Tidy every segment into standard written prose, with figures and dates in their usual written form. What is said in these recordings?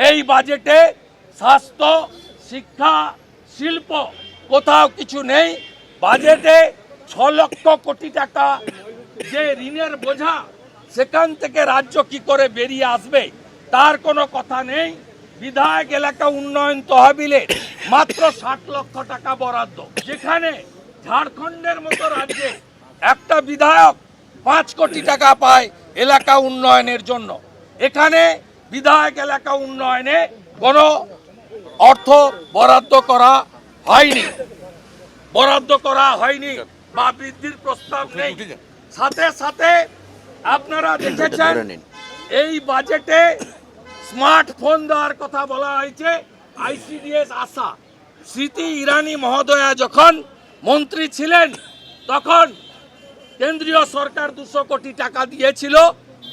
এই বাজেটে স্বাস্থ্য, শিক্ষা, শিল্প কোথাও কিছু নেই। বাজেটে 6 লক্ষ কোটি টাকা যে ঋণের বোঝা, সেখান থেকে রাজ্য কি করে বেরিয়ে আসবে তার কোনো কথা নেই। বিধায়ক এলাকা উন্নয়ন তহবিলে মাত্র 60 লক্ষ টাকা বরাদ্দ, যেখানে ঝাড়খণ্ডের মতো রাজ্যে একটা বিধায়ক 5 কোটি টাকা পায় এলাকা উন্নয়নের জন্য। এখানে বিধায়ক এলাকা উন্নয়নে কোনো অর্থ বরাদ্দ করা হয়নি বা বৃদ্ধির প্রস্তাব নেই। সাথে সাথে আপনারা দেখেছেন এই বাজেটে স্মার্টফোন দেওয়ার কথা বলা হয়েছে। আইসিডিএস আশা, স্মৃতি ইরানি মহোদয়া যখন মন্ত্রী ছিলেন তখন কেন্দ্রীয় সরকার 200 কোটি টাকা দিয়েছিল,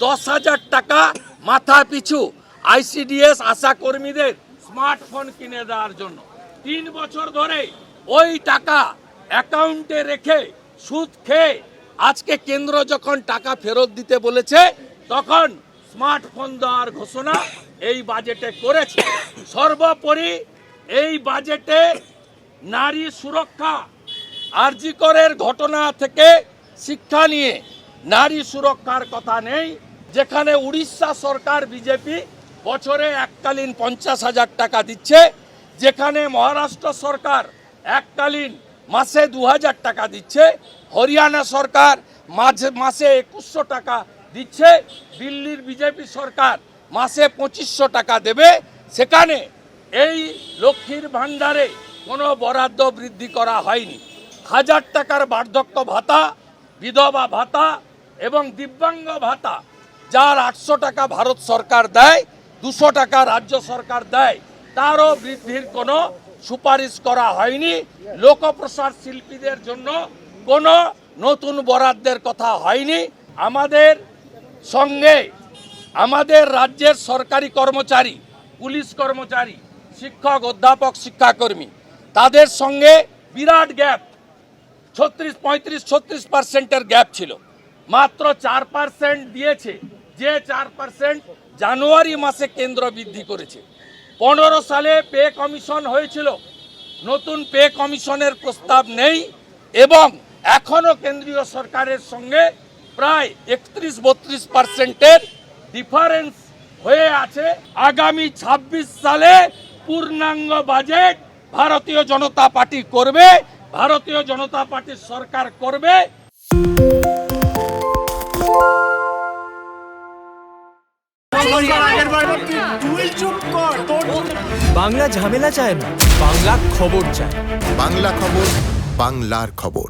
10,000 টাকা মাথা পিছু আইসিডিএস আশা কর্মীদের স্মার্টফোন কিনে দেওয়ার জন্য। 3 বছর ধরে ওই টাকা অ্যাকাউন্টে রেখে সুদ খেয়ে আজকে কেন্দ্র যখন টাকা ফেরত দিতে বলেছে তখন স্মার্টফোন দেওয়ার ঘোষণা এই বাজেটে করেছে। সর্বোপরি এই বাজেটে নারী সুরক্ষা, আরজি করের ঘটনা থেকে শিক্ষা নিয়ে নারী সুরক্ষার কথা নেই। যেখানে উড়িষ্যা সরকার বিজেপি বছরে এককালীন 50,000 টাকা দিচ্ছে, যেখানে মহারাষ্ট্র সরকার এককালীন মাসে 2,000 টাকা দিচ্ছে, হরিয়ানা সরকার মাসে 2100 টাকা দিচ্ছে, দিল্লির বিজেপি সরকার মাসে 2500 টাকা দেবে। সেখানে এই লক্ষ্মীর ভাণ্ডারে কোনো বরাদ্দ বৃদ্ধি করা হয়নি। 1000 টাকার বার্ধক্য ভাতা, বিধবা ভাতা এবং দিব্যাঙ্গ ভাতা, যার 800 টাকা ভারত সরকার দেয়, 200 টাকা রাজ্য সরকার দেয়, তারও বৃদ্ধির কোনো সুপারিশ করা হয়নি। লোকপ্রসার শিল্পীদের জন্য কোনো নতুন বরাদ্দের কথা হয়নি। আমাদের সঙ্গে আমাদের রাজ্যের সরকারি কর্মচারী, পুলিশ কর্মচারী, শিক্ষক, অধ্যাপক, শিক্ষাকর্মী, তাদের সঙ্গে বিরাট গ্যাপ, 35-36% গ্যাপ ছিল। মাত্র 4% দিয়েছে, যে 4% জানুয়ারি মাসে কেন্দ্র বৃদ্ধি করেছে। 15 সালে পে কমিশন হয়েছিল, নতুন পে কমিশনের প্রস্তাব নেই এবং এখনো কেন্দ্রীয় সরকারের সঙ্গে প্রায় 31-32% ডিফারেন্স হয়ে আছে। আগামী 26 সালে পূর্ণাঙ্গ বাজেট ভারতীয় জনতা পার্টি করবে, ভারতীয় জনতা পার্টির সরকার করবে। বাংলা ঝামেলা চায় না, বাংলা খবর চায়। বাংলা খবর, বাংলার খবর।